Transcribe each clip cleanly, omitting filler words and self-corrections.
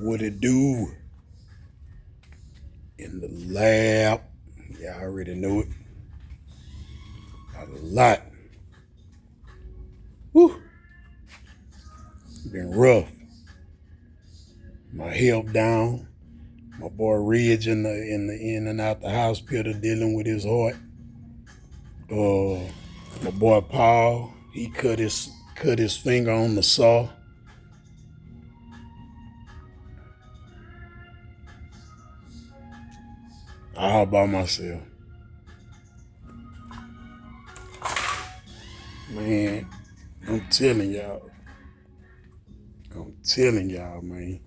What it do in the lab? Yeah, I already know it. A lot. Whew. Been rough. My health down. My boy Ridge in and out the hospital dealing with his heart. My boy Paul, he cut his finger on the saw. All by myself. Man, I'm telling y'all, man.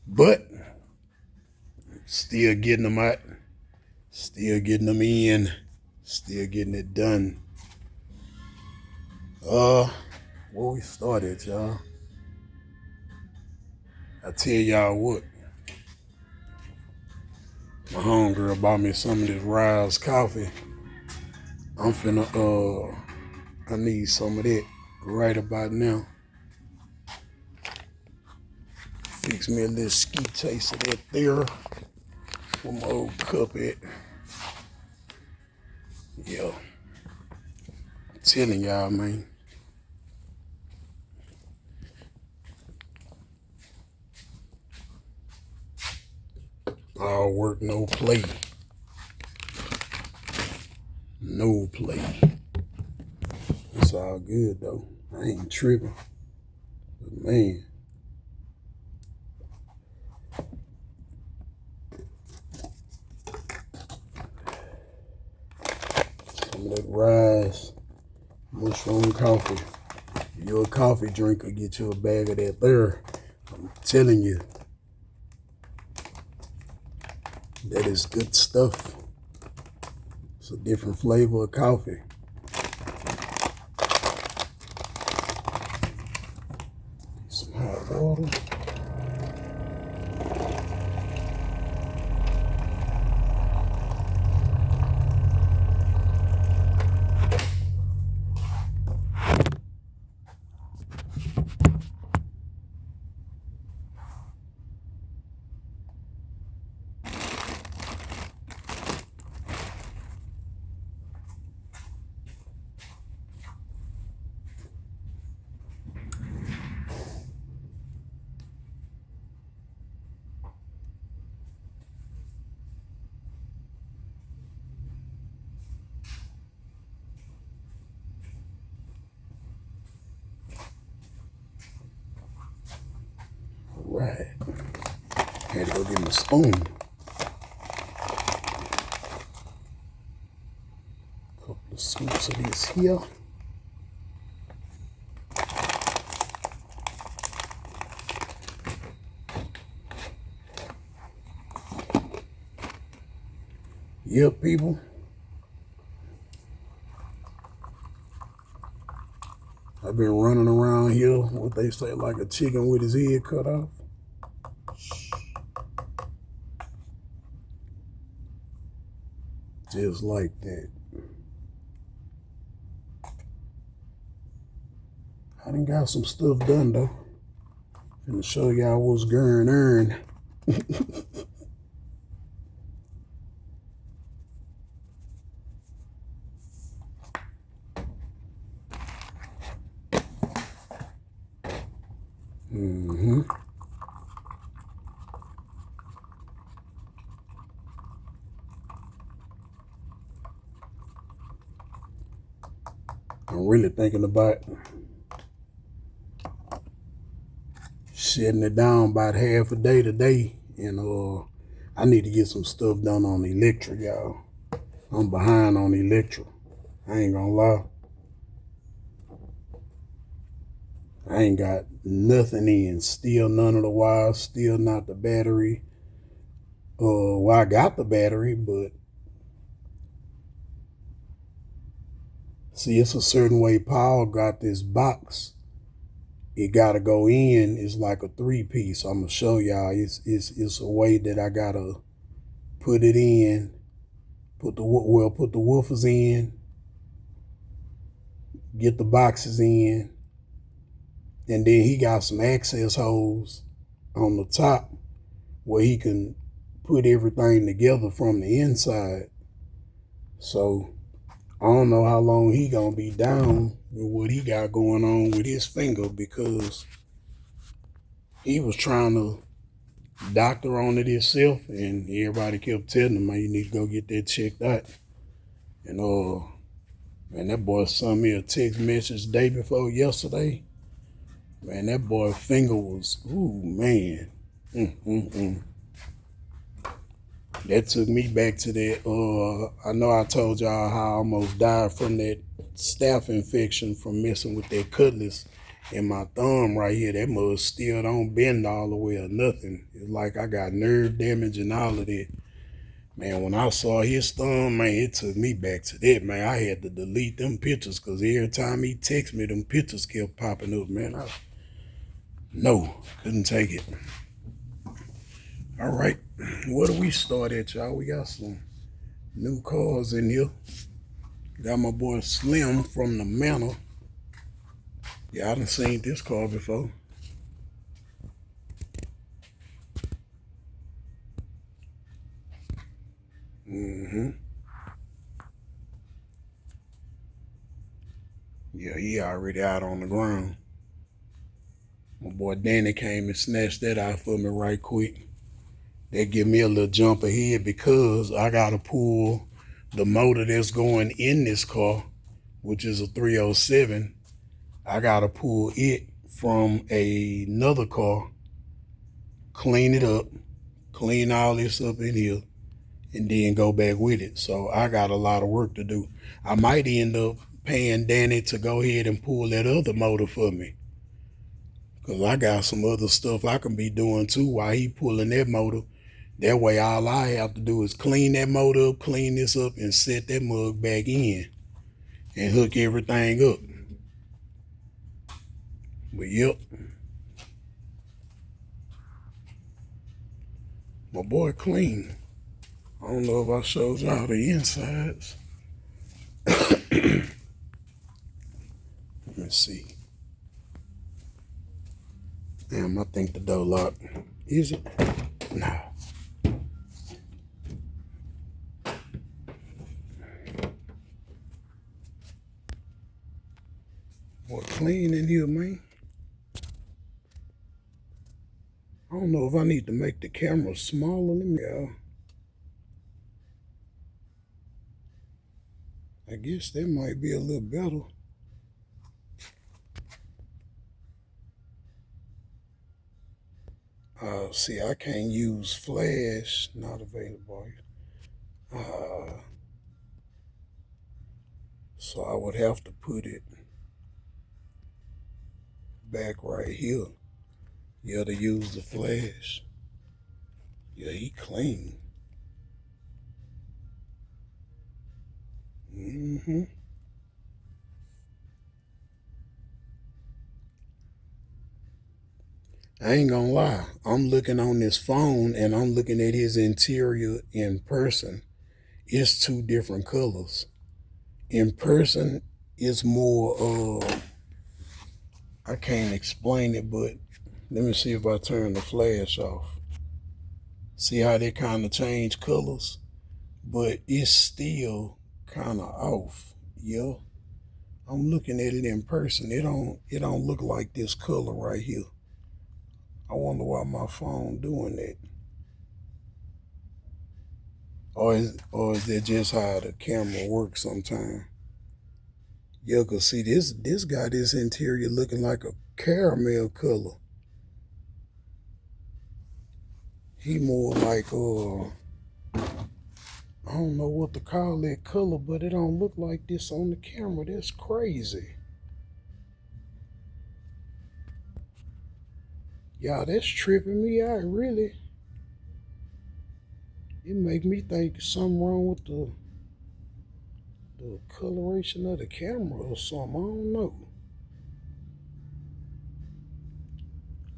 But still getting them out, still getting them in, still getting it done. Where we started, y'all. I tell y'all what, my homegirl bought me some of this Rise coffee. I'm finna, I need some of that right about now. Fix me a little ski taste of that there. Where my old cup at? Yeah. I'm telling y'all, man. All work, no play. No play. It's all good though. I ain't tripping. But man. Some of that Rise mushroom coffee. If you're a coffee drinker, get you a bag of that there. I'm telling you. That is good stuff. It's a different flavor of coffee. Some hot water. Right. Had to go get my spoon. Couple of scoops of this here. Yep, people. I've been running around here, what they say, like a chicken with his head cut off. Just like that. I done got some stuff done though. Gonna show y'all what's going on. I'm really thinking about shutting it down about half a day today. And I need to get some stuff done on electric, y'all. I'm behind on electric. I ain't gonna lie. I ain't got nothing in. Still none of the wires. Still not the battery. Well, I got the battery, but see, it's a certain way Paul got this box. It gotta go in. It's like a 3-piece. I'm gonna show y'all. It's a way that I gotta put it in. Put the woofers in. Get the boxes in. And then he got some access holes on the top where he can put everything together from the inside. So I don't know how long he gonna be down with what he got going on with his finger, because he was trying to doctor on it himself, and everybody kept telling him, man, you need to go get that checked out. And man, that boy sent me a text message day before yesterday. Man, that boy's finger was, ooh, man. That took me back to that. I know I told y'all how I almost died from that staph infection from messing with that cutlass in my thumb right here. That mug still don't bend all the way or nothing. It's like I got nerve damage and all of that. Man, when I saw his thumb, man, it took me back to that, man. I had to delete them pictures because every time he texted me, them pictures kept popping up, man. Couldn't take it. All right, where do we start at, y'all? We got some new cars in here. Got my boy Slim from the Manor. Yeah, I done seen this car before. Yeah, he already out on the ground. My boy Danny came and snatched that out for me right quick. That give me a little jump ahead because I gotta pull the motor that's going in this car, which is a 307. I gotta pull it from another car, clean it up, clean all this up in here, and then go back with it. So I got a lot of work to do. I might end up paying Danny to go ahead and pull that other motor for me, because I got some other stuff I can be doing too while he pulling that motor. That way all I have to do is clean that motor up, clean this up, and set that mug back in and hook everything up. But yep, my boy clean. I don't know if I showed y'all the insides. Let's see. Damn, I think the door locked. Is it? Nah. Boy, clean in here, man. I don't know if I need to make the camera smaller than me. I guess that might be a little better. See, I can't use flash, not available. So I would have to put it back right here. Yeah, to use the flash. Yeah, he clean. I ain't gonna lie. I'm looking on this phone and I'm looking at his interior in person. It's two different colors. In person, it's more, I can't explain it, but let me see if I turn the flash off. See how they kind of change colors? But it's still kind of off. Yeah. I'm looking at it in person. It don't look like this color right here. I wonder why my phone doing that. Or is that just how the camera works sometimes? Yeah, cause see this got this interior looking like a caramel color. He more like I don't know what to call that color, but it don't look like this on the camera. That's crazy. Y'all, that's tripping me out, really. It make me think something wrong with the coloration of the camera or something. I don't know.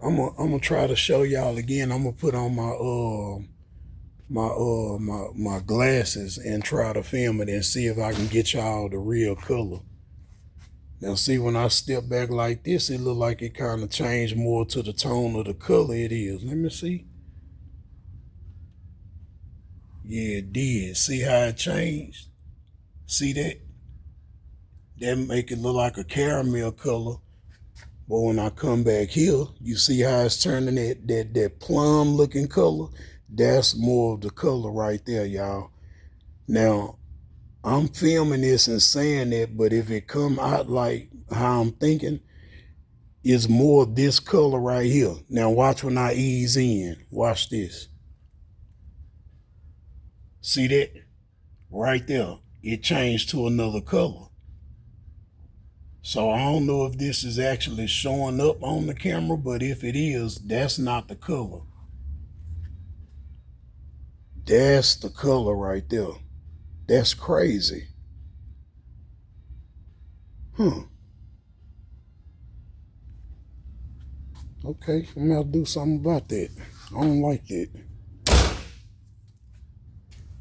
I'm gonna try to show y'all again. I'm gonna put on my glasses and try to film it and see if I can get y'all the real color. Now see, when I step back like this, it look like it kind of changed more to the tone of the color it is. Let me see. Yeah, it did. See how it changed? See that? That make it look like a caramel color. But when I come back here, you see how it's turning that plum looking color? That's more of the color right there, y'all. Now, I'm filming this and saying that, but if it come out like how I'm thinking, it's more of this color right here. Now watch when I ease in. Watch this. See that? Right there. It changed to another color. So I don't know if this is actually showing up on the camera, but if it is, that's not the color. That's the color right there. That's crazy. Huh. Okay, I'm gonna have to do something about that. I don't like that.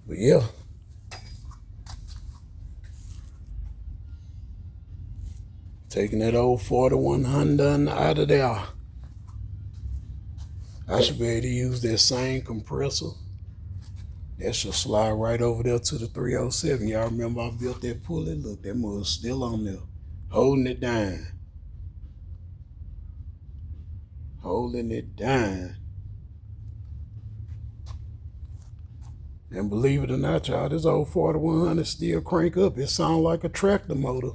But yeah. Taking that old 41 Honda out of there. I should be able to use that same compressor. That should slide right over there to the 307. Y'all remember I built that pulley? Look, that mother's still on there. Holding it down. Holding it down. And believe it or not, y'all, this old 4100 still crank up. It sounds like a tractor motor.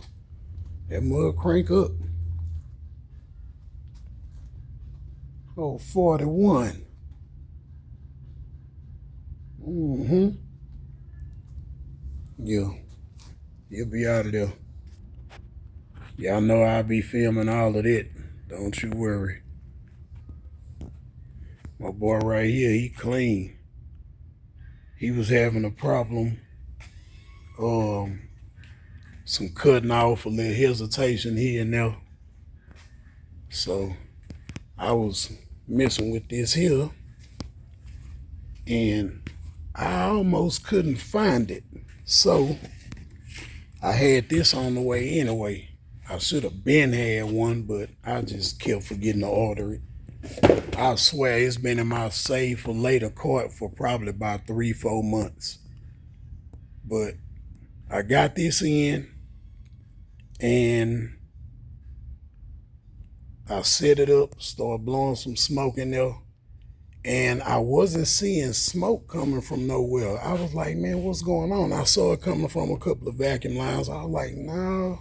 That mud crank up. Oh, 41. Yeah. You'll be out of there. Y'all know I'll be filming all of that. Don't you worry. My boy right here, he clean. He was having a problem. Some cutting off, a little hesitation here and there. So I was messing with this here and I almost couldn't find it. So I had this on the way anyway. I should have been had one, but I just kept forgetting to order it. I swear it's been in my save for later cart for probably about 3-4 months. But I got this in and I set it up, started blowing some smoke in there, and I wasn't seeing smoke coming from nowhere. I was like, man, what's going on? I saw it coming from a couple of vacuum lines. I was like, no.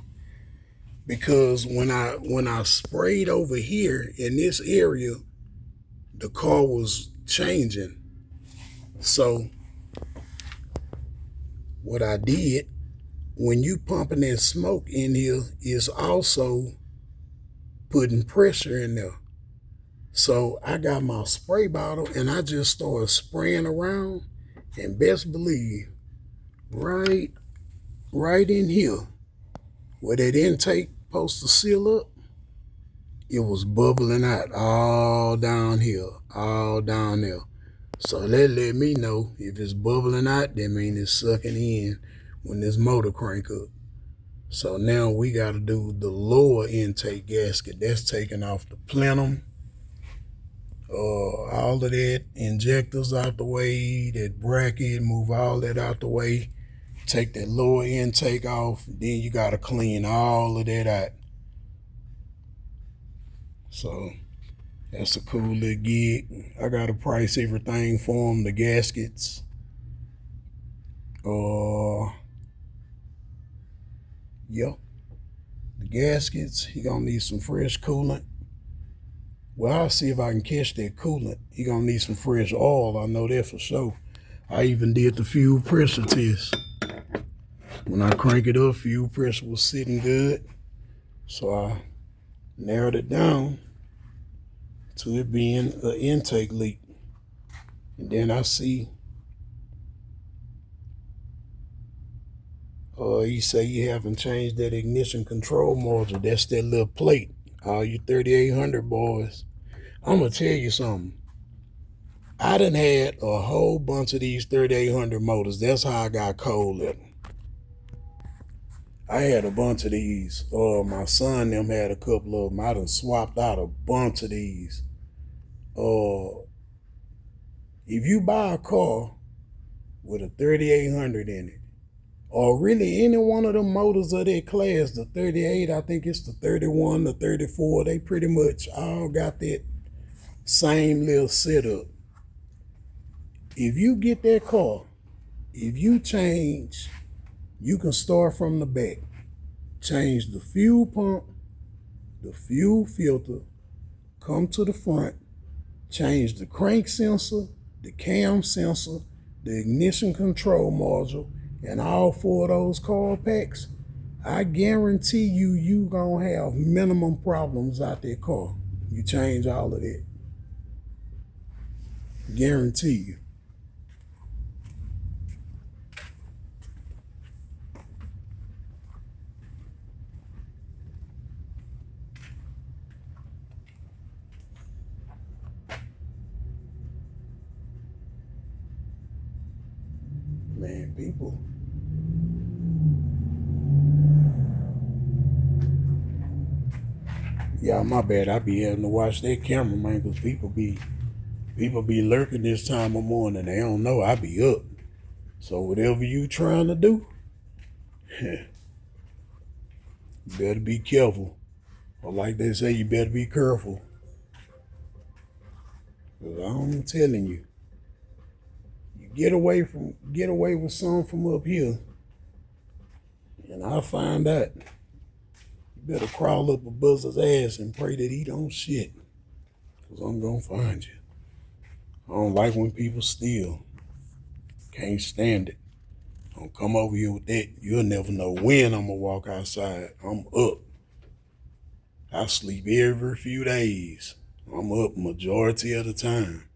Because when I sprayed over here in this area, the car was changing. So what I did, when you pumping that smoke in here, is also putting pressure in there. So I got my spray bottle and I just started spraying around, and best believe, right in here, where that intake supposed to seal up, it was bubbling out all down here, all down there. So that let me know if it's bubbling out, that means it's sucking in when this motor crank up. So now we got to do the lower intake gasket. That's taking off the plenum, all of that, injectors out the way, that bracket, move all that out the way, take that lower intake off, then you got to clean all of that out. So that's a cool little gig. I got to price everything for them, the gaskets. Yeah, the gaskets, he gonna need some fresh coolant. Well, I'll see if I can catch that coolant. He gonna need some fresh oil, I know that for sure. I even did the fuel pressure test. When I crank it up, fuel pressure was sitting good. So I narrowed it down to it being an intake leak. And then I see, you say you haven't changed that ignition control module. That's that little plate. All you 3800 boys, I'm gonna tell you something. I done had a whole bunch of these 3800 motors. That's how I got cold at them. I had a bunch of these. My son them had a couple of them. I done swapped out a bunch of these. If you buy a car with a 3800 in it, or really any one of the motors of that class, the 38, I think it's the 31, the 34, they pretty much all got that same little setup. If you get that car, if you change, you can start from the back. Change the fuel pump, the fuel filter, come to the front, change the crank sensor, the cam sensor, the ignition control module, and all four of those car packs. I guarantee you gonna have minimum problems out that car. You change all of that. Guarantee you. Man, people. Yeah, my bad. I be having to watch that camera, man, because people be lurking this time of morning. They don't know I be up. So whatever you trying to do, you better be careful. Or like they say, you better be careful. Because I'm telling you, you get away with some from up here, and I'll find out. You better crawl up a buzzer's ass and pray that he don't shit. Because I'm going to find you. I don't like when people steal. Can't stand it. Don't come over here with that. You'll never know when I'm going to walk outside. I'm up. I sleep every few days. I'm up majority of the time.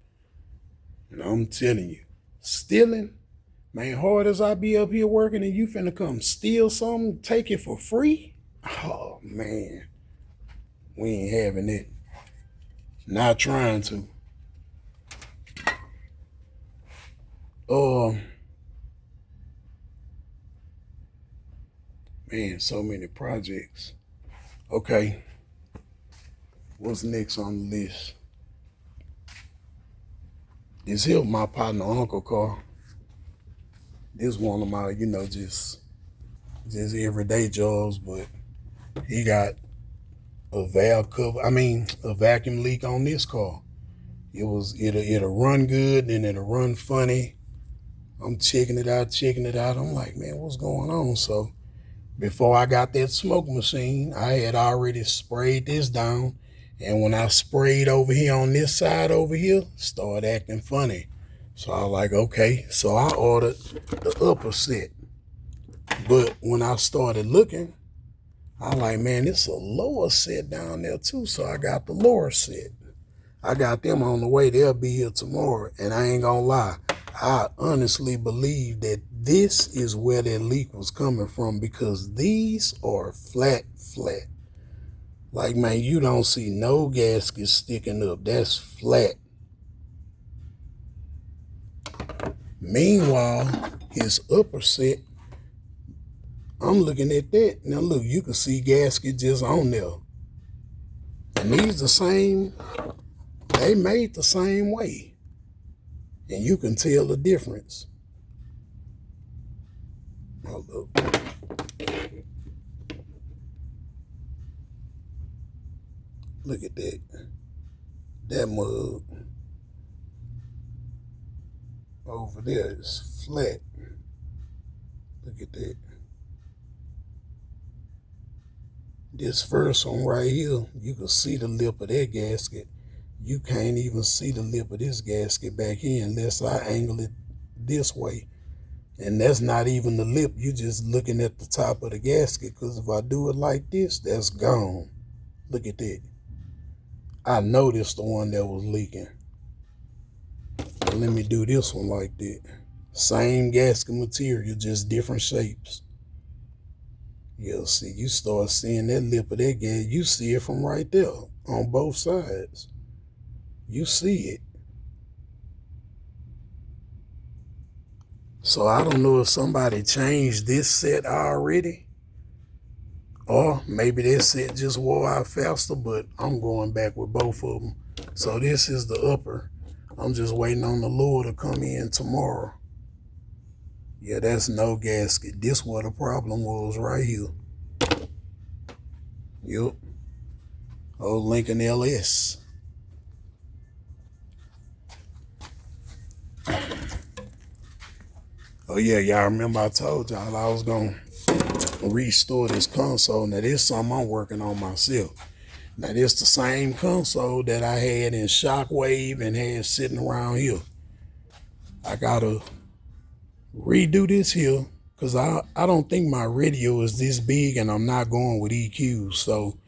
And I'm telling you, stealing, man, hard as I be up here working and you finna come steal something, take it for free? Oh, man. We ain't having it. Not trying to. Man, so many projects. Okay. What's next on the list? This here my partner uncle car. This one of my, just everyday jobs, but he got a valve cover. A vacuum leak on this car. It'll run good, then it'll run funny. I'm checking it out. I'm like, man, what's going on? So before I got that smoke machine, I had already sprayed this down. And when I sprayed over here on this side over here, started acting funny. So I was like, okay. So I ordered the upper set. But when I started looking, I like, man, it's a lower set down there too. So I got the lower set. I got them on the way. They'll be here tomorrow. And I ain't gonna lie, I honestly believe that this is where that leak was coming from because these are flat. Like, man, you don't see no gaskets sticking up. That's flat. Meanwhile, his upper set, I'm looking at that. Now, look, you can see gasket just on there. And these the same, they made the same way. And you can tell the difference. Oh, look. Look at that. That mug over there is flat. Look at that. This first one right here, you can see the lip of that gasket. You can't even see the lip of this gasket back here unless I angle it this way. And that's not even the lip. You just looking at the top of the gasket, because if I do it like this, that's gone. Look at that. I know this the one that was leaking. But let me do this one like that. Same gasket material, just different shapes. You'll see, you start seeing that lip of that gas. You see it from right there on both sides. You see it. So I don't know if somebody changed this set already, Or maybe that set just wore out faster, but I'm going back with both of them. So this is the upper. I'm just waiting on the lower to come in tomorrow. Yeah, that's no gasket. This what the problem was right here. Yup. Old Lincoln LS. Oh yeah, y'all remember I told y'all I was gonna restore this console. Now this is something I'm working on myself. Now this the same console that I had in Shockwave and had sitting around here. I gotta redo this here because I don't think my radio is this big and I'm not going with EQs. So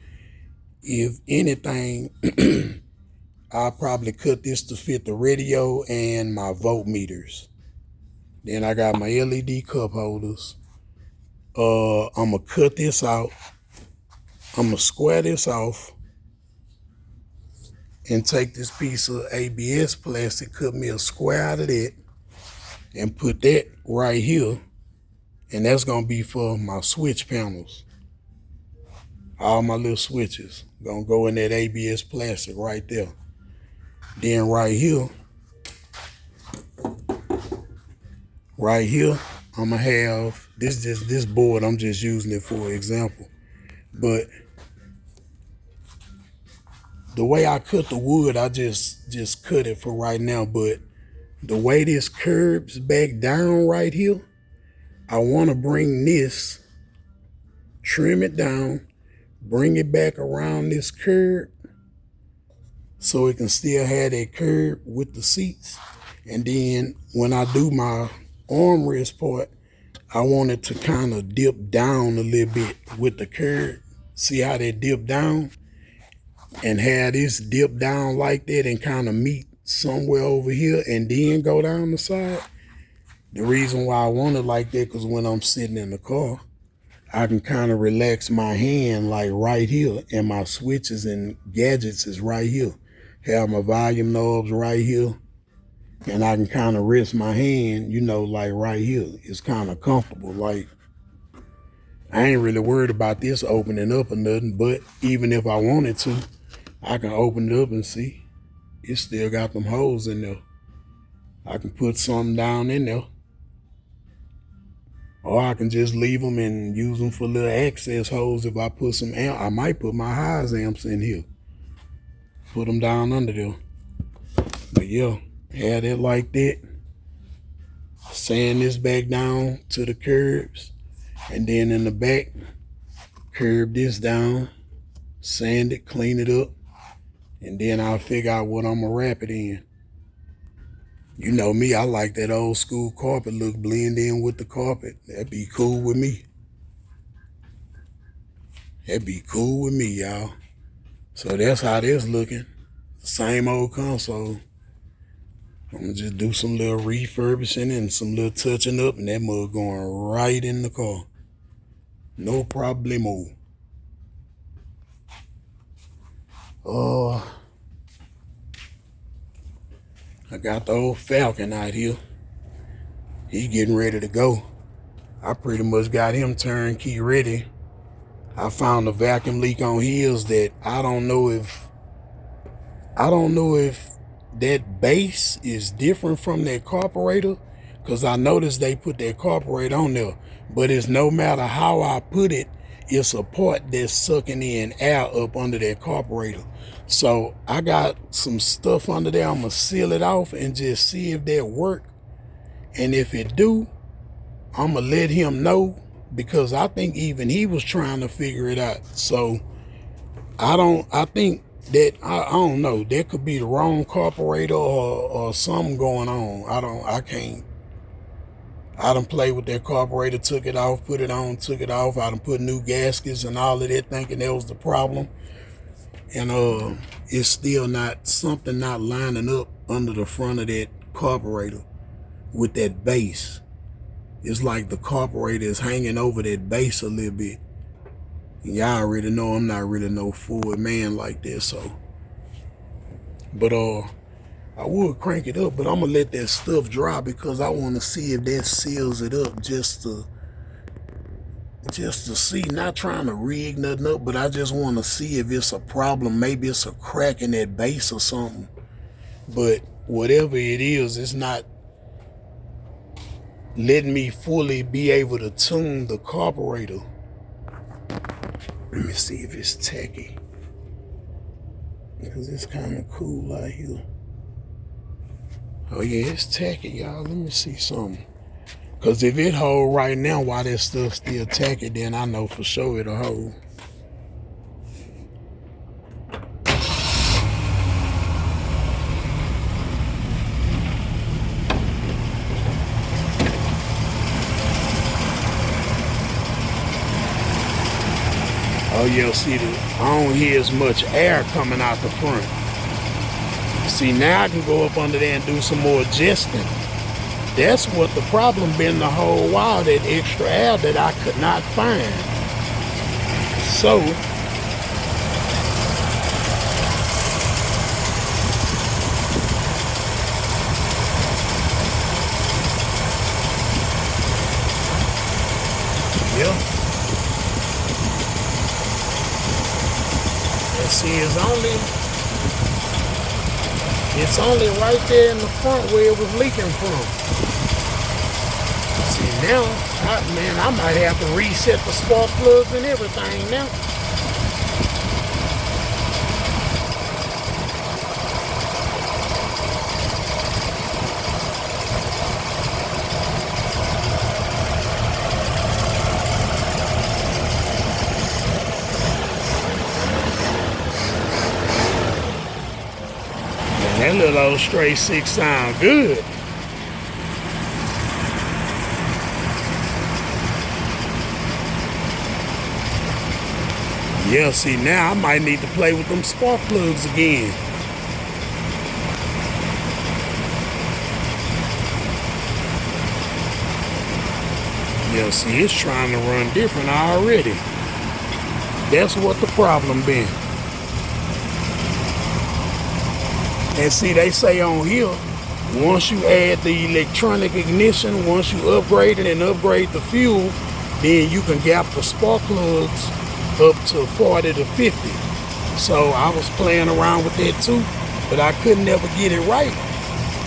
if anything, I'll probably cut this to fit the radio and my voltmeters. Then I got my LED cup holders. I'm gonna cut this out. I'm gonna square this off and take this piece of ABS plastic, cut me a square out of that and put that right here. And that's gonna be for my switch panels. All my little switches gonna go in that ABS plastic right there. Then right here, I'm gonna have this board. I'm just using it for example, but the way I cut the wood, I just cut it for right now. But the way this curves back down right here, I want to bring this, trim it down, bring it back around this curve so it can still have that curve with the seats. And then when I do my armrest part, I want it to kind of dip down a little bit with the curve. See how they dip down? And have this dip down like that and kind of meet somewhere over here and then go down the side. The reason why I want it like that, because when I'm sitting in the car, I can kind of relax my hand like right here, and my switches and gadgets is right here. Have my volume knobs right here, and I can kind of rest my hand, you know, like right here. It's kind of comfortable. Like, I ain't really worried about this opening up or nothing, but even if I wanted to, I can open it up and see. It still got them holes in there. I can put something down in there. Or I can just leave them and use them for little access holes. If I put some amp, I might put my highs amps in here. Put them down under there. But yeah, have it like that. Sand this back down to the curves. And then in the back, curve this down. Sand it, clean it up. And then I'll figure out what I'm gonna wrap it in. You know me, I like that old school carpet look, blend in with the carpet. That'd be cool with me. That'd be cool with me, y'all. So that's how this looking. Same old console. I'm gonna just do some little refurbishing and some little touching up, and that mug going right in the car. No problemo. I got the old Falcon out here. He getting ready to go. I pretty much got him turnkey ready. I found a vacuum leak on his that I don't know if that base is different from that carburetor, because I noticed they put that carburetor on there, but it's no matter how I put it, it's a part that's sucking in air up under that carburetor. So I got some stuff under there. I'm gonna seal it off and just see if that work. And if it do, I'm gonna let him know, because I think even he was trying to figure it out. So I think that, I don't know, that could be the wrong carburetor or something going on. I done played with that carburetor, took it off, put it on, took it off. I done put new gaskets and all of that, thinking that was the problem. And it's still something not lining up under the front of that carburetor with that base. It's like the carburetor is hanging over that base a little bit. And y'all already know I'm not really no forward man like that, so. But I would crank it up, but I'm gonna let that stuff dry, because I want to see if that seals it up, just to just to see, not trying to rig nothing up, but I just want to see if it's a problem. Maybe it's a crack in that base or something. But whatever it is, it's not letting me fully be able to tune the carburetor. Let me see if it's tacky, because it's kind of cool out here. Oh yeah, it's tacky, y'all. Let me see something. Because if it hold right now while that stuff still tacky, then I know for sure it'll hold. Oh yeah, see, I don't hear as much air coming out the front. See, now I can go up under there and do some more adjusting. That's what the problem been the whole while, that extra air that I could not find. So, yeah. And see, it's only right there in the front where it was leaking from. See, now, I might have to reset the spark plugs and everything now. That little old straight six sound good. Yeah, see, now I might need to play with them spark plugs again. Yeah, see, it's trying to run different already. That's what the problem been. And see, they say on here, once you add the electronic ignition, once you upgrade it and upgrade the fuel, then you can gap the spark plugs up to 40 to 50. So I was playing around with that too, but I couldn't ever get it right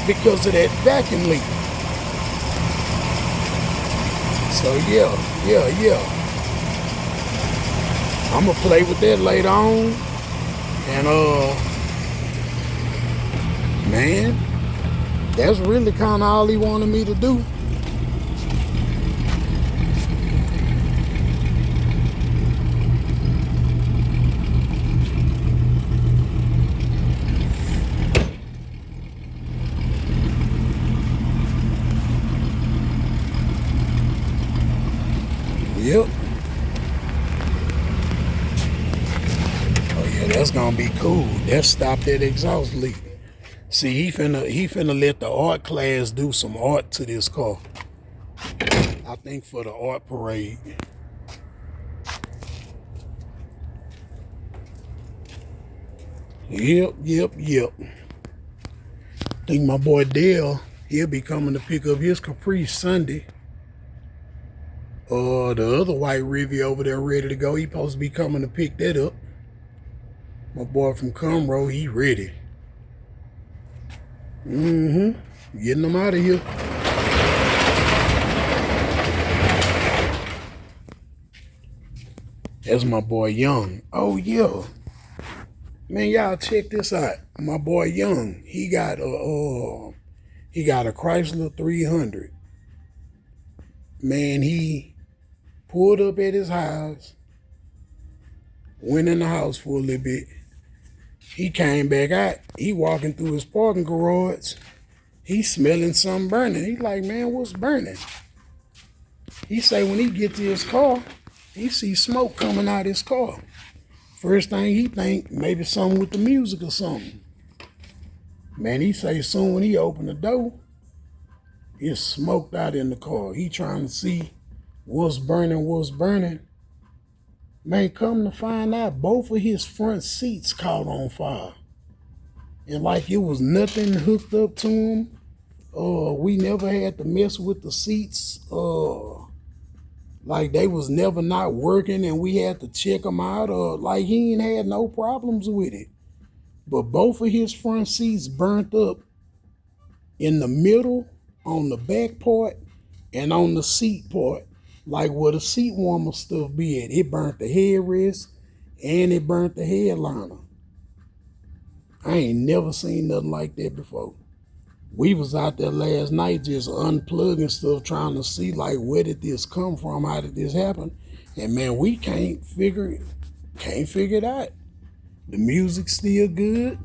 because of that vacuum leak. So yeah. I'm gonna play with that later on. And man, that's really kind of all he wanted me to do. Yep. Oh yeah, that's gonna be cool. That stopped that exhaust leak. See, he finna let the art class do some art to this car. I think for the art parade. Yep. I think my boy Dale, he'll be coming to pick up his Caprice Sunday. The other white Rivian over there ready to go. He supposed to be coming to pick that up. My boy from Conroe, he ready. Getting them out of here. That's my boy Young. Oh yeah. Man, y'all check this out. My boy Young, he got a Chrysler 300. Man, he pulled up at his house, went in the house for a little bit. He came back out. He walking through his parking garage. He smelling something burning. He like, man, what's burning? He say when he get to his car, he see smoke coming out his car. First thing he think, maybe something with the music or something. Man, he say soon when he open the door, it's smoked out in the car. He trying to see what's burning. Man, come to find out, both of his front seats caught on fire. And like it was nothing hooked up to him. We never had to mess with the seats. Like they was never not working and we had to check them out, or like he ain't had no problems with it. But both of his front seats burnt up in the middle, on the back part, and on the seat part. Like where the seat warmer stuff be at. It burnt the headrest and it burnt the headliner. I ain't never seen nothing like that before. We was out there last night just unplugging stuff, trying to see like where did this come from, how did this happen? And man, we can't figure it out. The music's still good.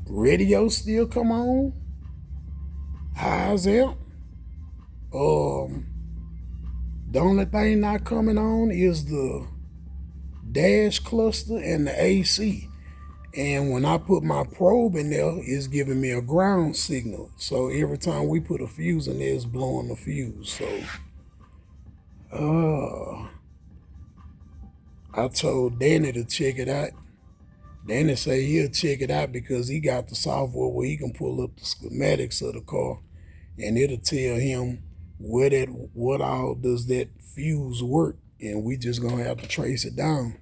Radio still come on. Highs out. The only thing not coming on is the dash cluster and the AC. And when I put my probe in there, it's giving me a ground signal. So every time we put a fuse in there, it's blowing the fuse. So, I told Danny to check it out. Danny say he'll check it out because he got the software where he can pull up the schematics of the car and it'll tell him what all does that fuse work, and we just gonna have to trace it down.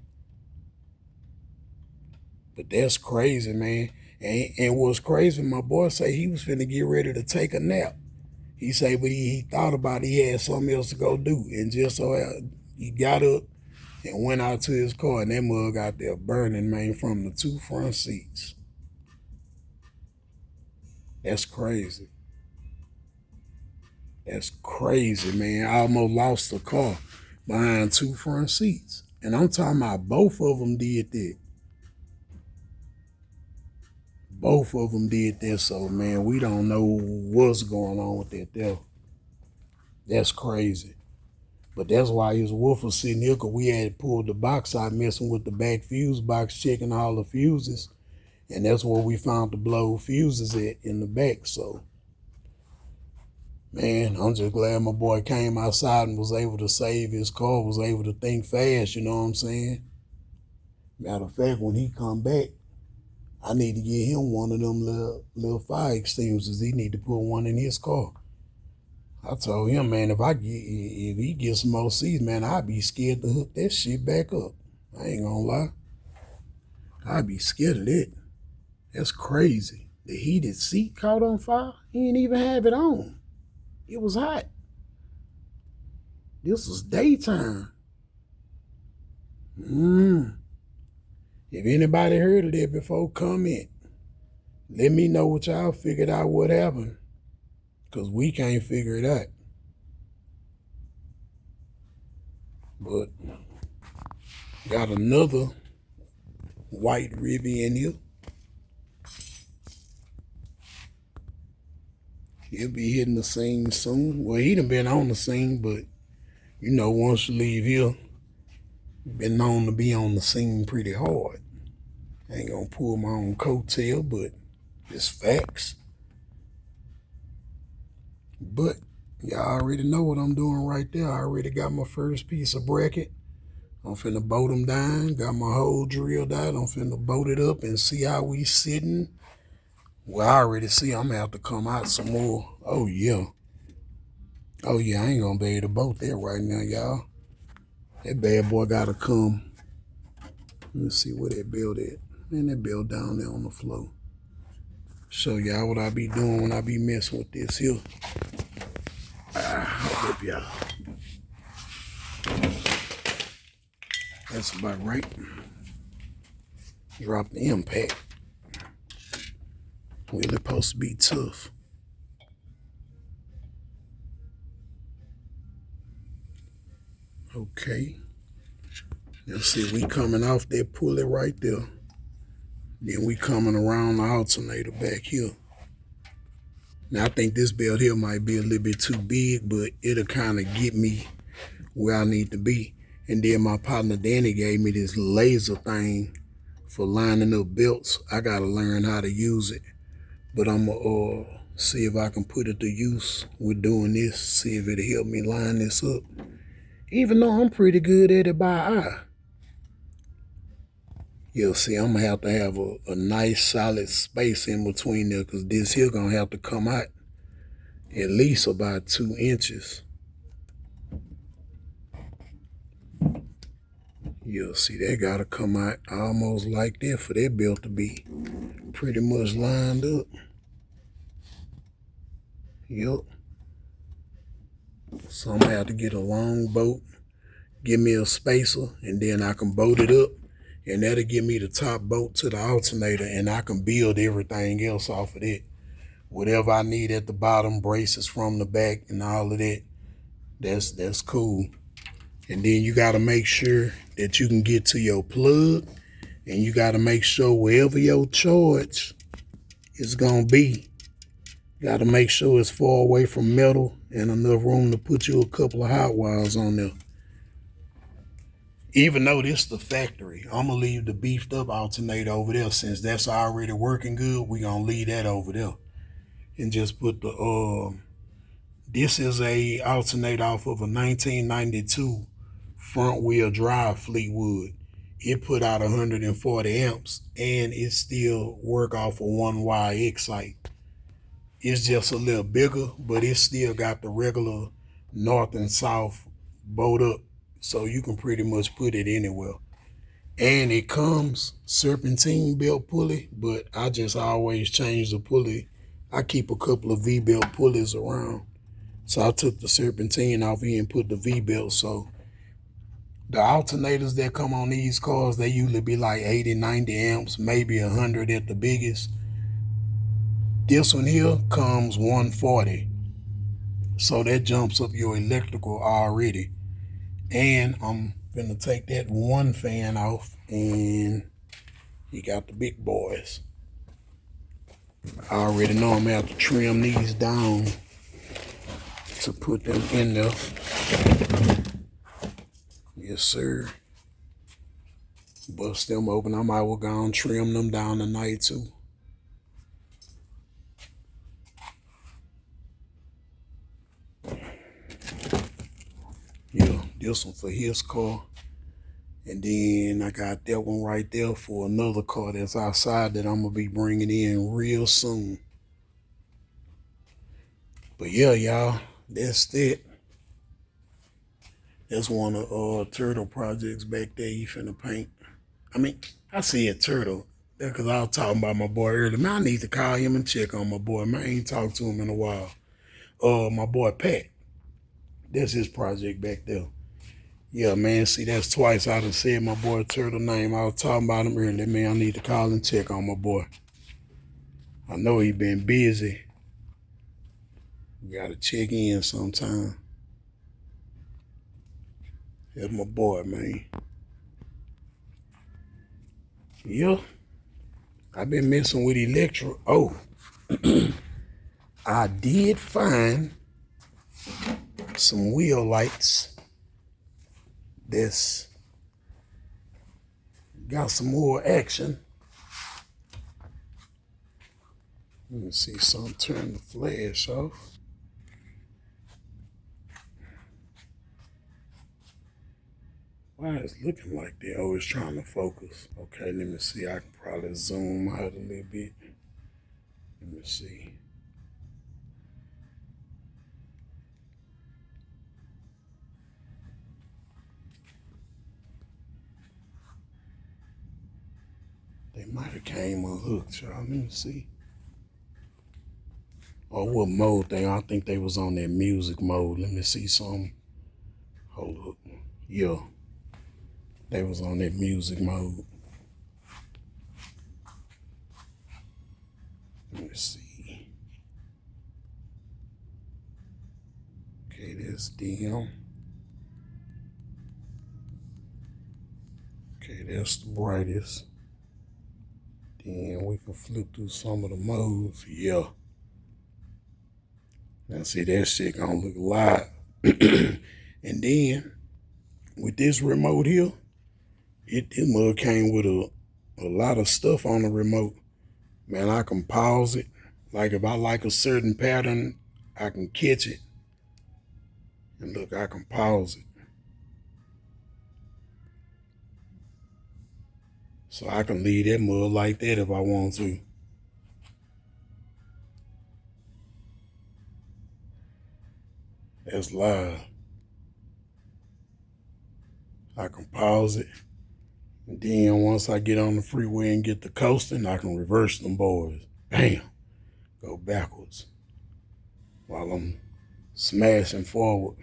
But that's crazy, man. And what's crazy, my boy say he was finna get ready to take a nap. He say, but he thought about it, he had something else to go do. And just so he got up and went out to his car, and that mug out there burning, man, from the 2 front seats. That's crazy. That's crazy, man. I almost lost the car behind 2 front seats. And I'm talking about both of them did that. Both of them did that, so man, we don't know what's going on with that there. That's crazy. But that's why his woofer sitting here, because we had pulled the box out, messing with the back fuse box, checking all the fuses. And that's where we found the blow fuses at in the back. So, man, I'm just glad my boy came outside and was able to save his car, was able to think fast, you know what I'm saying? Matter of fact, when he come back, I need to get him one of them little fire extinguishers. He need to put one in his car. I told him, man, if he gets some OCs, man, I'd be scared to hook that shit back up. I ain't gonna lie. I'd be scared of that. That's crazy. The heated seat caught on fire. He didn't even have it on. It was hot. This was daytime. If anybody heard of that before, comment. Let me know what y'all figured out what happened, because we can't figure it out. But got another white Rivy in here. He'll be hitting the scene soon. Well, he done been on the scene, but you know, once you leave here, been known to be on the scene pretty hard. I ain't gonna pull my own coattail, but it's facts. But y'all already know what I'm doing right there. I already got my first piece of bracket. I'm finna bolt them down. Got my hole drilled out. I'm finna bolt it up and see how we sitting. Well, I already see I'm gonna have to come out some more. Oh yeah. Oh yeah, I ain't gonna be able to bolt that right now, y'all. That bad boy gotta come. Let me see where that build at. Man, that build down there on the floor. Show y'all what I be doing when I be messing with this here. Hold up, y'all. That's about right. Drop the impact. Really supposed to be tough. Okay. Let's see, we coming off that pulley right there. Then we coming around the alternator back here. Now I think this belt here might be a little bit too big, but it'll kind of get me where I need to be. And then my partner Danny gave me this laser thing for lining up belts. I gotta learn how to use it, but I'm gonna see if I can put it to use with doing this, see if it'll help me line this up. Even though I'm pretty good at it by eye. You'll see, I'm gonna have a nice solid space in between there, because this here gonna have to come out at least about 2 inches. You'll see that gotta come out almost like that for that belt to be pretty much lined up. Yep. So I'm gonna have to get a long bolt, give me a spacer, and then I can bolt it up, and that'll give me the top bolt to the alternator, and I can build everything else off of that. Whatever I need at the bottom, braces from the back and all of that, that's cool. And then you gotta make sure that you can get to your plug, and you gotta make sure wherever your charge is gonna be, you gotta make sure it's far away from metal and enough room to put you a couple of hot wires on there. Even though this is the factory, I'm gonna leave the beefed up alternator over there. Since that's already working good, we gonna leave that over there and just put the this is a alternator off of a 1992 front wheel drive Fleetwood. It put out 140 amps and it still work off of 1Y Excite. It's just a little bigger, but it still got the regular north and south bolt up, so you can pretty much put it anywhere. And it comes serpentine belt pulley, but I just always change the pulley. I keep a couple of V-belt pulleys around. So I took the serpentine off here and put the V-belt. So the alternators that come on these cars, they usually be like 80, 90 amps, maybe 100 at the biggest. This one here comes 140. So that jumps up your electrical already. And I'm gonna take that one fan off, and you got the big boys. I already know I'm gonna have to trim these down to put them in there. Yes, sir. Bust them open. I might well go and trim them down tonight too. Yeah, this one for his car. And then I got that one right there for another car that's outside that I'm gonna be bringing in real soon. But yeah, y'all, that's it. That's one of Turtle projects back there he finna paint. I mean, I see a Turtle. That's because I was talking about my boy earlier. Man, I need to call him and check on my boy. Man, I ain't talked to him in a while. My boy Pat. That's his project back there. Yeah, man, see, that's twice I done said my boy Turtle name. I was talking about him earlier. Man, I need to call and check on my boy. I know he been busy. You gotta check in sometime. That's my boy, man. Yeah. I've been messing with electro. Oh, I did find some wheel lights that's got some more action. Let me see something. Turn the flash off. Why is it looking like that? Oh, it's trying to focus. Okay, let me see. I can probably zoom out a little bit. Let me see. They might have came unhooked, y'all. Let me see. Or what mode they are. I think they was on that music mode. Let me see some. Hold up. Yeah. They was on that music mode. Let me see. Okay, that's dim. Okay, that's the brightest. Then we can flip through some of the modes. Yeah. Now see, that shit gonna look live. And then with this remote here, this mug came with a lot of stuff on the remote. Man, I can pause it. Like if I like a certain pattern, I can catch it. And look, I can pause it. So I can leave that mug like that if I want to. That's live. I can pause it. And then once I get on the freeway and get to coasting, I can reverse them boys. Bam. Go backwards while I'm smashing forward.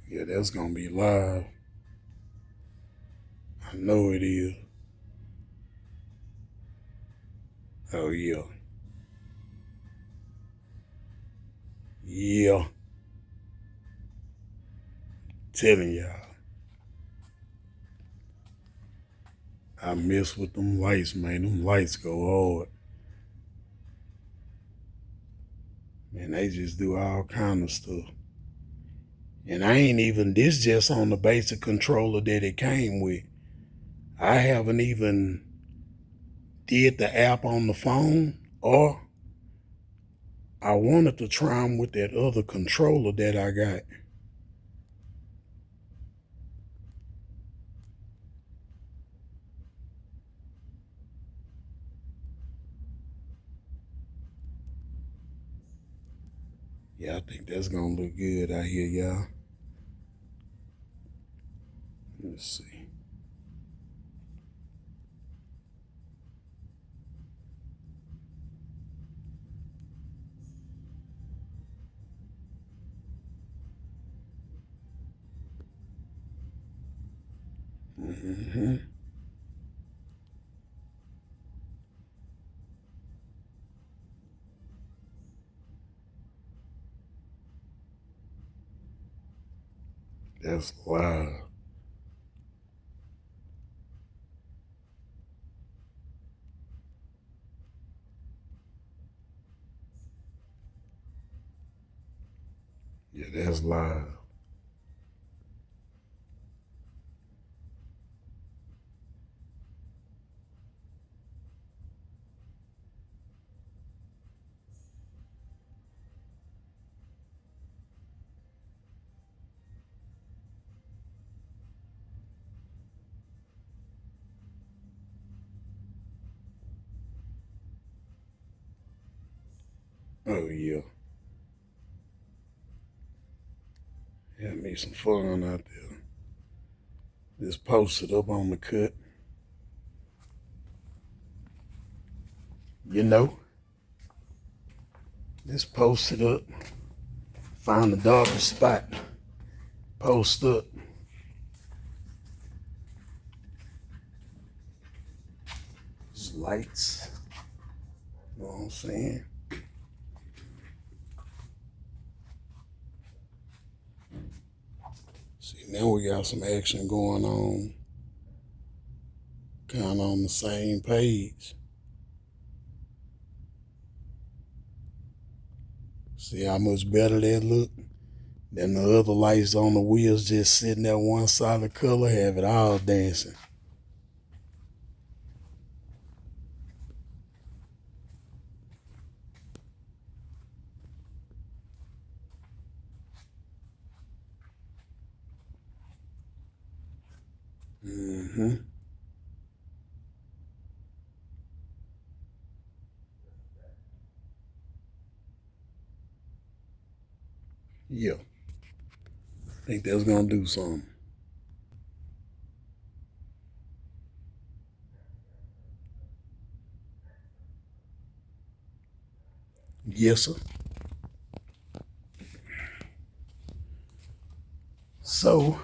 Yeah, that's gonna be live. I know it is. Oh yeah. Yeah. Telling y'all. I mess with them lights, man. Them lights go hard. Man, they just do all kind of stuff. And I ain't even, this just on the basic controller that it came with. I haven't even did the app on the phone, or I wanted to try them with that other controller that I got. Yeah, I think that's gonna look good out here, y'all. Let's see. Mm-hmm. That's loud. Yeah, that's loud. Oh yeah. Had me some fun out there. Just posted up on the cut. You know, just posted up. Find the darkest spot. Post up. Just lights. You know what I'm saying? See, now we got some action going on. Kind of on the same page. See how much better that look? Then the other lights on the wheels just sitting there one solid color, have it all dancing. Mm-hmm. Yeah. I think that's gonna do something. Yes, sir. So,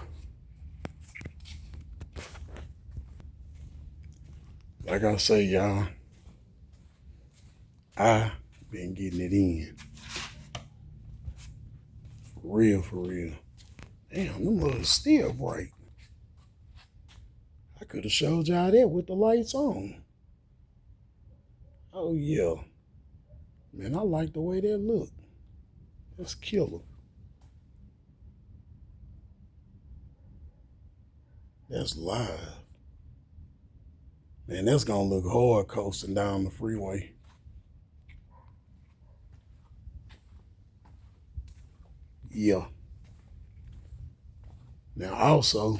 like I say, y'all, I been getting it in. For real, for real. Damn, them little still bright. I could have showed y'all that with the lights on. Oh yeah. Man, I like the way that look. That's killer. That's live. Man, that's gonna look hard coasting down the freeway. Yeah. Now also,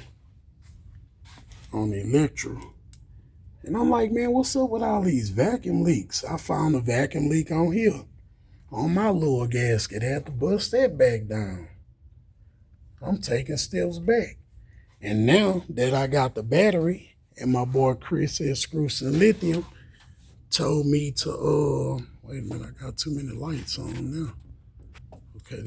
on the electrical, and I'm like, man, what's up with all these vacuum leaks? I found a vacuum leak on here. on my little gasket, had to bust that back down. I'm taking steps back. And now that I got the battery, and my boy Chris at Chrysler Lithium told me to, wait a minute, I got too many lights on now. Okay,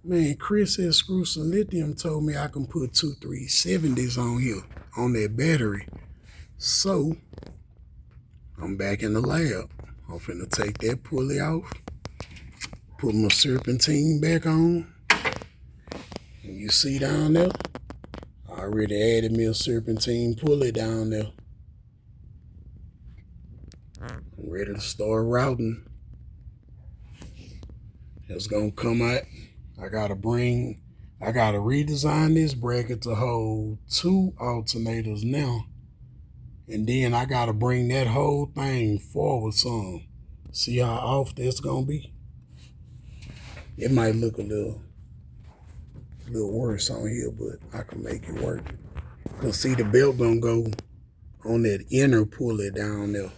man, Chris at Chrysler Lithium told me I can put 2 370s on here, on that battery. So, I'm back in the lab. I'm finna take that pulley off, put my serpentine back on. And you see down there, I already added me a serpentine pulley down there. I'm ready to start routing. It's gonna come out. I gotta redesign this bracket to hold 2 alternators now. And then I gotta bring that whole thing forward some. See how off that's gonna be? It might look a little worse on here, but I can make it work. Cause see, the belt gonna go on that inner pulley down there.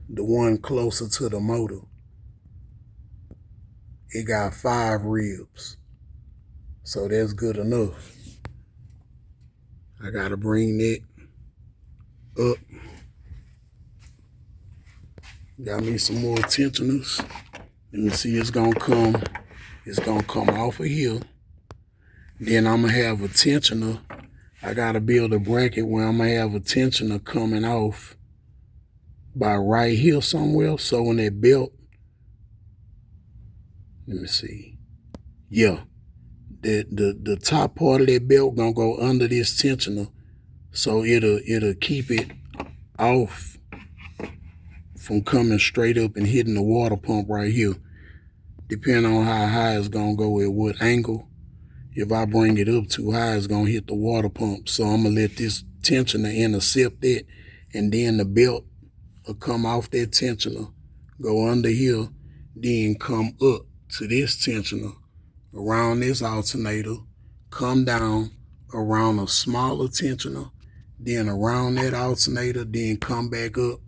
The one closer to the motor. It got 5 ribs. So that's good enough. I gotta bring that up. Got me some more tensioners. Let me see, it's gonna come off of here. Then I'm gonna have a tensioner. I gotta build a bracket where I'm gonna have a tensioner coming off by right here somewhere. So when that belt, let me see. Yeah. The top part of that belt gonna go under this tensioner. So it'll keep it off from coming straight up and hitting the water pump right here. Depending on how high it's gonna go at what angle. If I bring it up too high, it's gonna hit the water pump. So I'm gonna let this tensioner intercept it, and then the belt will come off that tensioner, go under here, then come up to this tensioner, around this alternator, come down around a smaller tensioner, then around that alternator, then come back up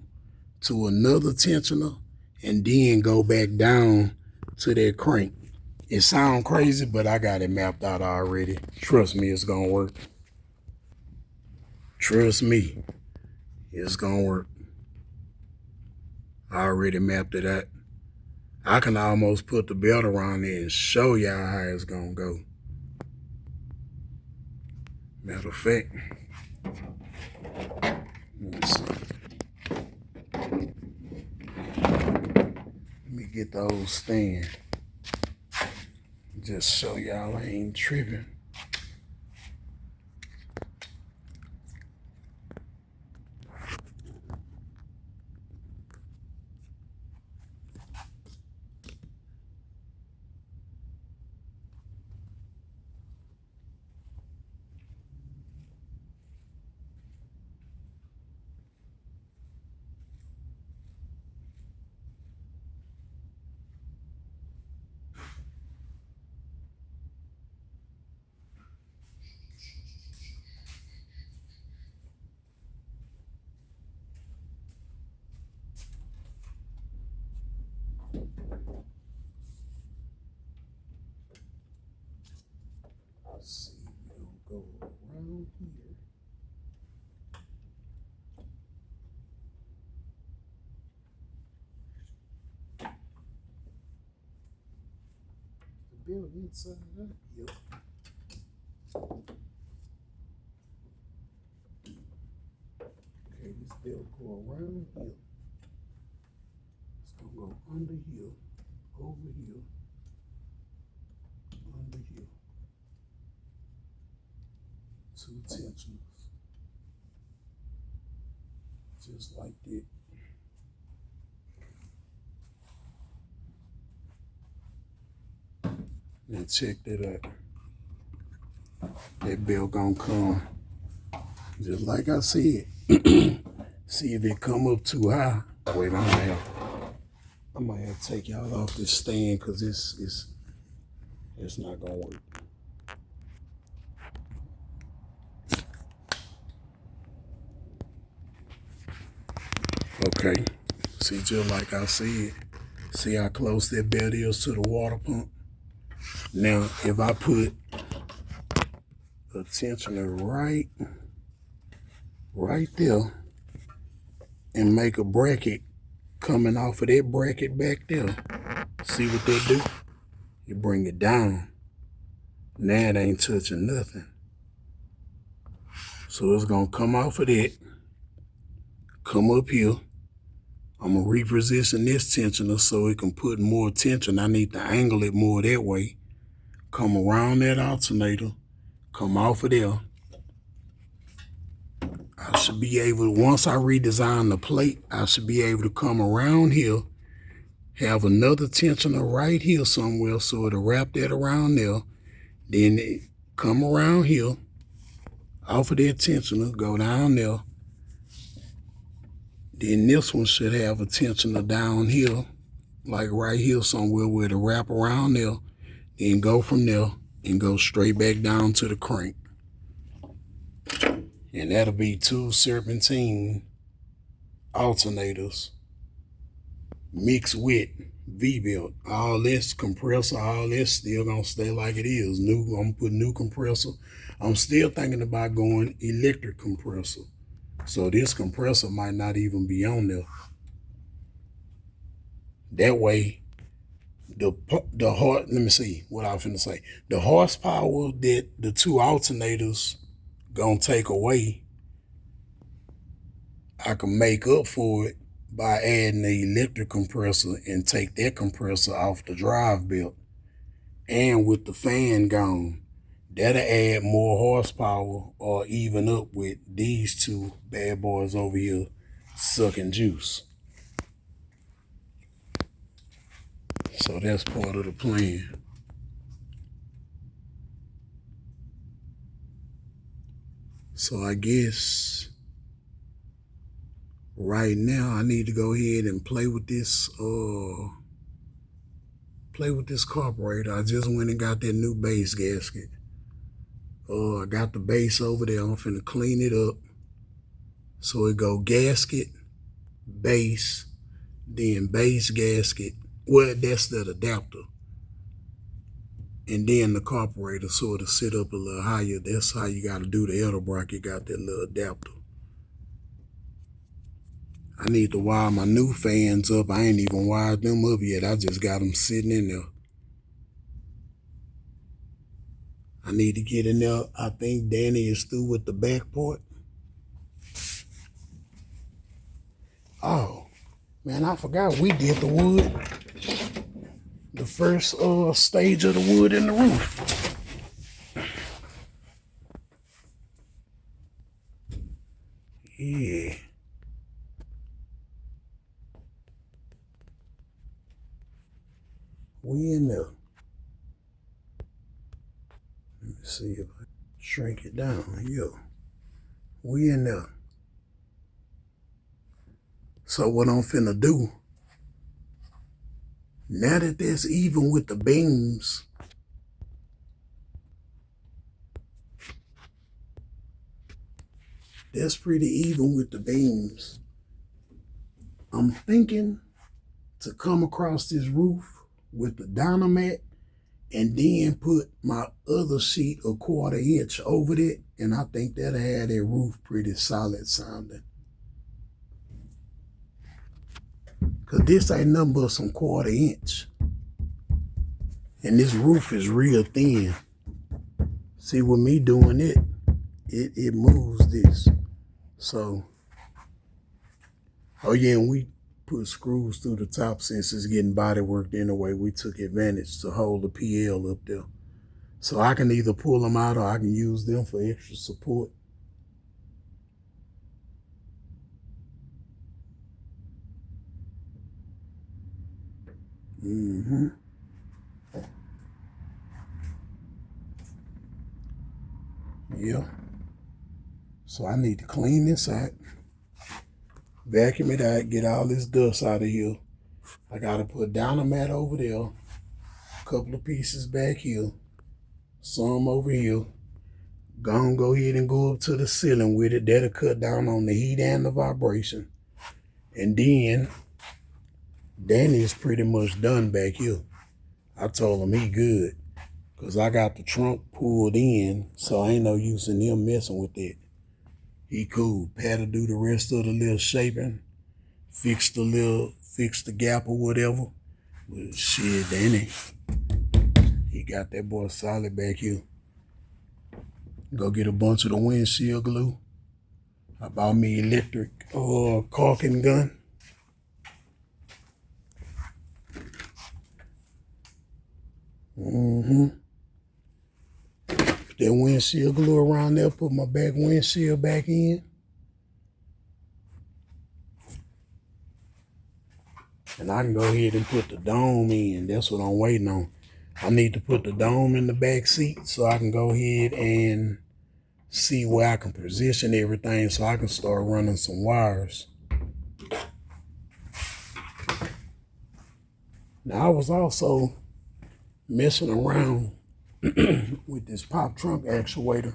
to another tensioner, and then go back down to that crank. It sounds crazy, but I got it mapped out already. Trust me, it's gonna work. Trust me, it's gonna work. I already mapped it out. I can almost put the belt around there and show y'all how it's gonna go. Matter of fact, let me see. Let me get the old stand. Just show y'all I ain't tripping. Let's see, we'll go around here. The belt inside out here. Okay, this belt go around here. It's gonna go under here, over here, under here. 2 tensioners. Just like that. And check that out. That belt gonna come just like I said. See if it come up too high. Wait, I might have to take y'all off this stand because it's not gonna work. Okay, see, just like I said, see how close that bed is to the water pump? Now, if I put a tensioner right there and make a bracket coming off of that bracket back there, see what that do? You bring it down. Now it ain't touching nothing. So it's gonna come off of that, come up here. I'm gonna reposition this tensioner so it can put more tension. I need to angle it more that way. Come around that alternator, come off of there. I should be able, once I redesign the plate, I should be able to come around here, have another tensioner right here somewhere so it'll wrap that around there. Then it come around here, off of that tensioner, go down there. Then this one should have a tensioner down here, like right here somewhere where it'll wrap around there, then go from there and go straight back down to the crank. And that'll be 2 serpentine alternators mixed with V-belt. All this compressor, all this still gonna stay like it is. I'm gonna put new compressor. I'm still thinking about going electric compressor. So this compressor might not even be on there. That way, let me see what I was finna say. The horsepower that the 2 alternators gonna take away, I can make up for it by adding the electric compressor and take that compressor off the drive belt. And with the fan gone, that'll add more horsepower or even up with these 2 bad boys over here sucking juice. So that's part of the plan. So I guess right now I need to go ahead and play with this carburetor. I just went and got that new base gasket. I got the base over there. I'm finna clean it up. So it go gasket, base, then base gasket. Well, that's that adapter. And then the carburetor, so it'll sit up a little higher. That's how you gotta do the Edelbrock. You got that little adapter. I need to wire my new fans up. I ain't even wired them up yet. I just got them sitting in there. I need to get in there. I think Danny is through with the back part. Oh, man, I forgot we did the wood. The first stage of the wood in the roof. Yeah. We in there. Let me see if I shrink it down. Yo, we in there. So what I'm finna do, now that that's even with the beams, that's pretty even with the beams. I'm thinking to come across this roof with the dynamat and then put my other sheet a 1/4 inch over it, and I think that'll have that roof pretty solid sounding. Cause this ain't nothing but some 1/4 inch. And this roof is real thin. See, with me doing it, it moves this. So, oh yeah, and we put screws through the top since it's getting body worked anyway. We took advantage to hold the PL up there. So I can either pull them out or I can use them for extra support. Yeah. So I need to clean this out, vacuum it out, get all this dust out of here. I gotta put down a mat over there, a couple of pieces back here, some over here. Go ahead and go up to the ceiling with it. That'll cut down on the heat and the vibration. And then Danny's pretty much done back here. I told him he good, because I got the trunk pulled in, so ain't no use in him messing with it. He cool. Pat to do the rest of the little shaping, fix the gap or whatever. But shit, Danny, he got that boy solid back here. Go get a bunch of the windshield glue. I bought me electric caulking gun. Put that windshield glue around there, put my back windshield back in. And I can go ahead and put the dome in. That's what I'm waiting on. I need to put the dome in the back seat so I can go ahead and see where I can position everything so I can start running some wires. Now I was also messing around with this pop trunk actuator.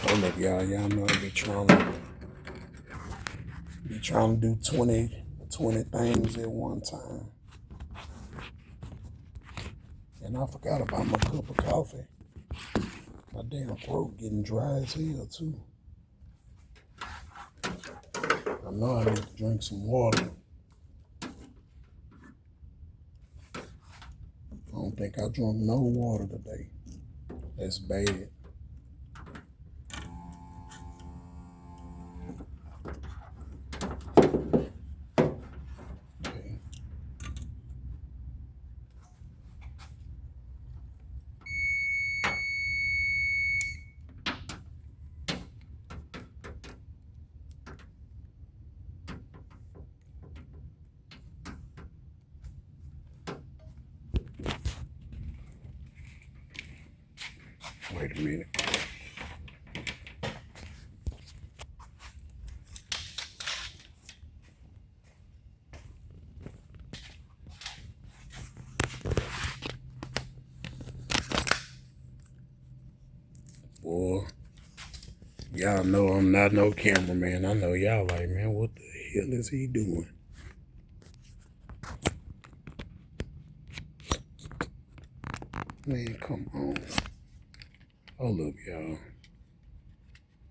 Hold up, y'all. Y'all know I be trying to do 20 things at one time. And I forgot about my cup of coffee. My damn throat getting dry as hell too. I know I need to drink some water. I don't think I drank no water today. That's bad. Okay. Wait a minute. Boy, y'all know I'm not no cameraman. I know y'all like, man, what the hell is he doing? Man, come on. Hold up, y'all.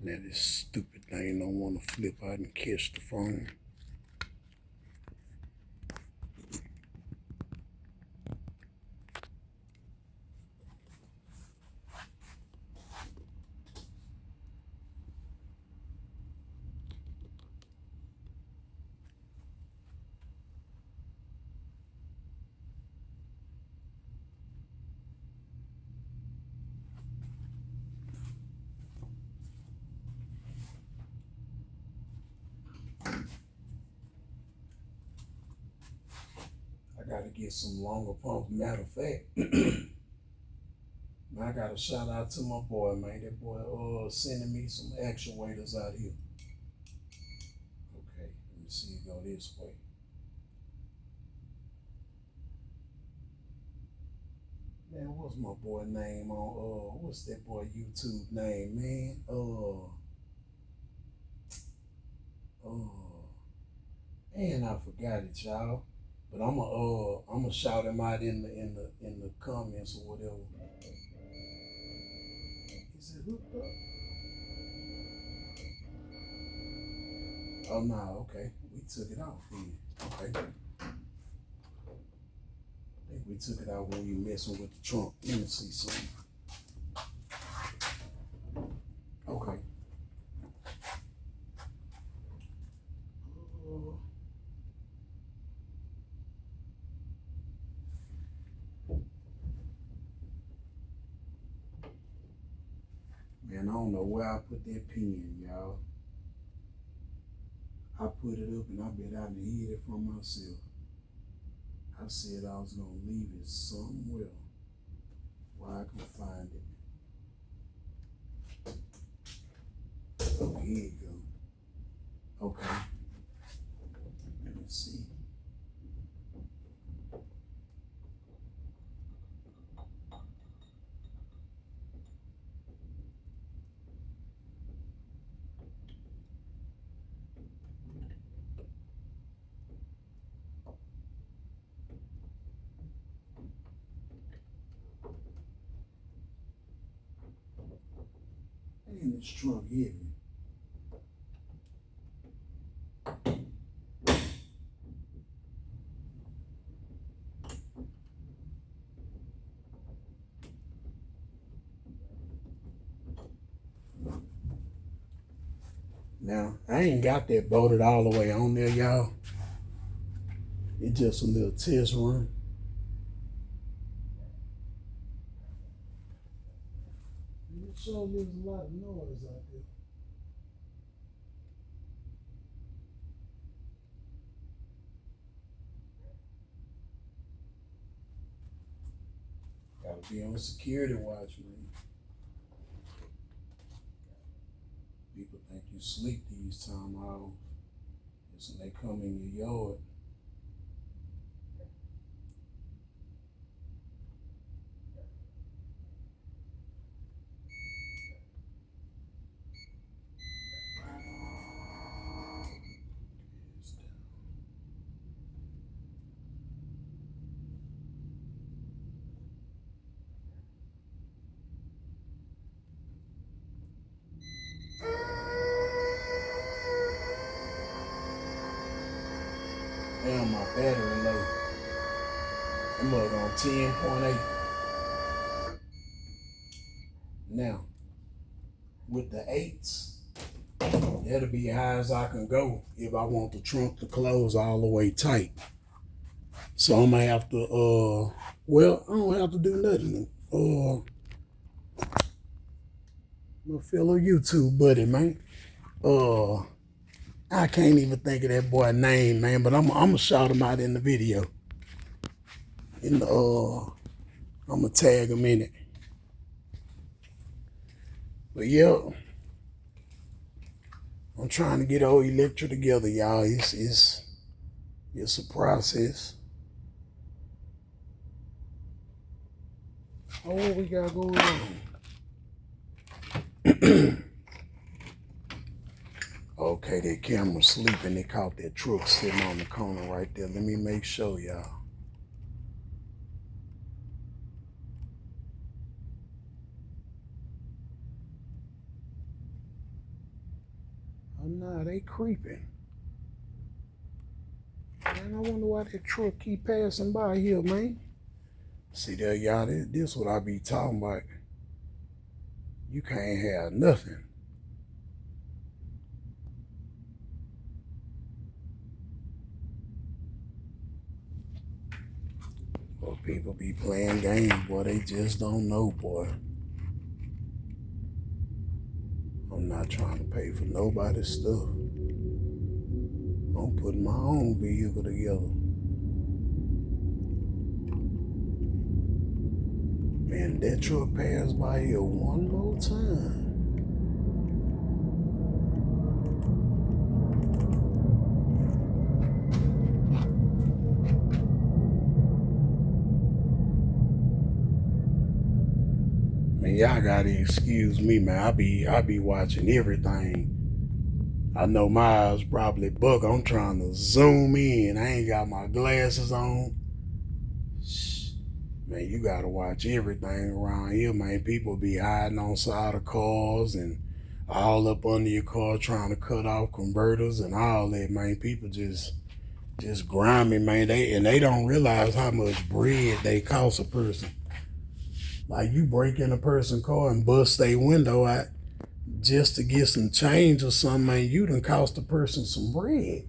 Now this stupid thing don't want to flip out and catch the phone. I gotta get some longer pump. Matter of fact, I gotta shout out to my boy, man. That boy sending me some actuators out here. Okay, let me see it go this way. Man, what's my boy name on what's that boy YouTube name, man? Man, I forgot it, y'all. But I'ma shout him out in the comments or whatever. Is it hooked up? Oh no, okay. We took it off then. Okay. I think we took it out when we messing with the trunk. Let me see something. Okay. Man, I don't know where I put that pin, y'all. I put it up and I bet I done hid it from myself. I said I was gonna leave it somewhere where I can find it. Oh, here you go. Okay. Let me see. this truck heavy. Now, I ain't got that bolted all the way on there, y'all. It's just a little test run. It sure gives a lot of noise out there. Gotta be on security watch, man. People think you sleep these time hours. It's when they come in your yard. Damn, my battery low. I'm up on 10.8. Now, with the 8s, that'll be high as I can go if I want the trunk to close all the way tight. So I'm gonna have to, well, I don't have to do nothing. My fellow YouTube buddy, man. I can't even think of that boy's name, man, but I'm gonna shout him out in the video. I'm gonna tag him in it. But yeah, I'm trying to get old electric together, y'all. It's a process. Oh, what we got going on? Okay, that camera's sleeping. They caught that truck sitting on the corner right there. Let me make sure, y'all. Oh, nah, they creeping. Man, I wonder why that truck keep passing by here, man. See there, y'all, this what I be talking about. You can't have nothing. Well, people be playing games, boy. They just don't know, boy. I'm not trying to pay for nobody's stuff. I'm putting my own vehicle together. Man, that truck passed by here one more time. Man, y'all gotta excuse me, man. I be watching everything. I know my eyes probably buck. I'm trying to zoom in. I ain't got my glasses on. Man, you gotta watch everything around here, man. People be hiding on side of cars and all up under your car trying to cut off converters and all that, man. People just grimy, man. They don't realize how much bread they cost a person. Like, you break in a person's car and bust their window out just to get some change or something, man, you done cost a person some bread.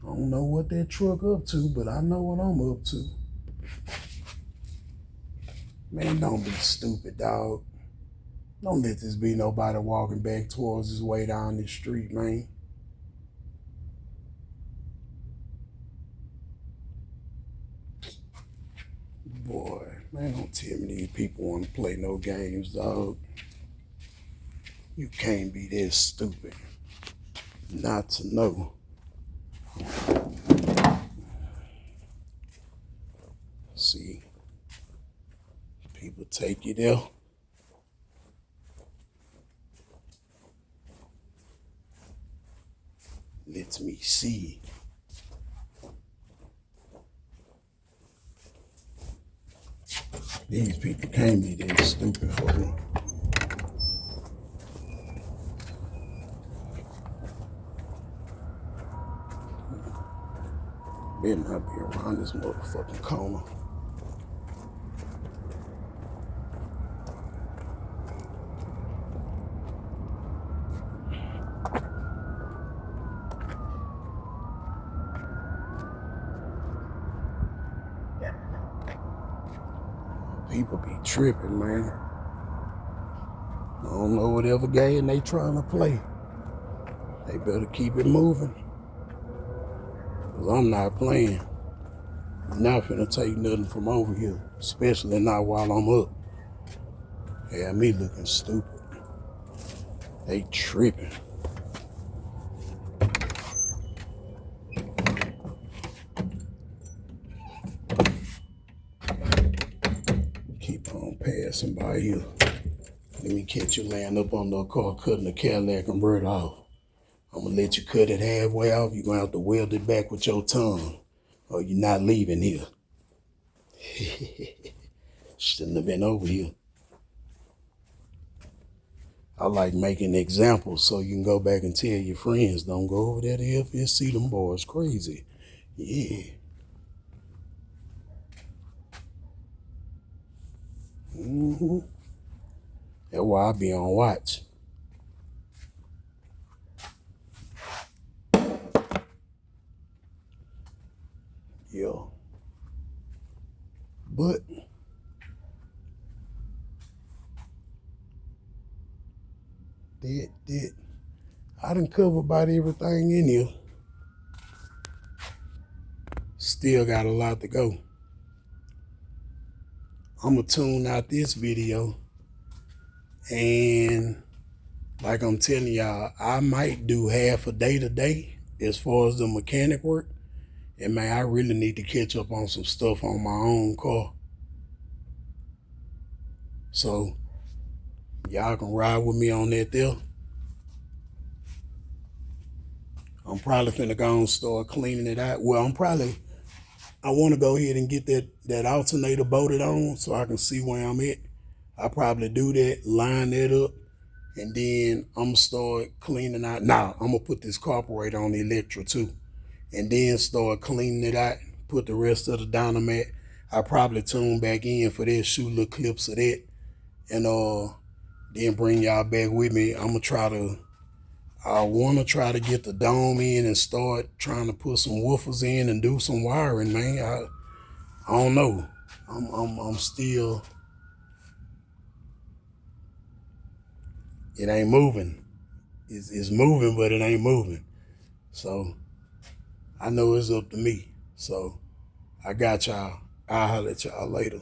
I don't know what that truck up to, but I know what I'm up to. Man, don't be stupid, dog. Don't let this be nobody walking back towards his way down the street, man. Boy, man, don't tell me these people want to play no games, dog. You can't be this stupid not to know. See, people take you there. Let me see. These people can't be that stupid for me. Better not be around this motherfucking corner. People be tripping, man. I don't know whatever game they trying to play. They better keep it moving. Cause I'm not playing. I'm not finna take nothing from over here. Especially not while I'm up. Yeah, me looking stupid. They tripping. Keep on passing by here. Let me catch you laying up on the car cutting the Cadillac converter off. I'm gonna let you cut it halfway off. You're gonna have to weld it back with your tongue, or you're not leaving here. Shouldn't have been over here. I like making examples so you can go back and tell your friends, don't go over there to FSC, them boys crazy. Yeah. That's why I be on watch. Yeah. But I done covered about everything in here. Still got a lot to go. I'ma tune out this video, and like I'm telling y'all, I might do half a day today as far as the mechanic work. And man, I really need to catch up on some stuff on my own car. So y'all can ride with me on that there. I'm probably finna go and start cleaning it out. Well, I want to go ahead and get that alternator bolted on so I can see where I'm at. I probably do that, line that up, and then I'm gonna start cleaning out. Now, I'm gonna put this carburetor on the electric too, and then start cleaning it out, put the rest of the dynamite. I probably tune back in for that, shoot little clips of that, and then bring y'all back with me. I want to try to get the dome in and start trying to put some woofers in and do some wiring, man. I don't know. I'm still, it ain't moving. It's moving, but it ain't moving. So I know it's up to me. So I got y'all. I'll holler at y'all later.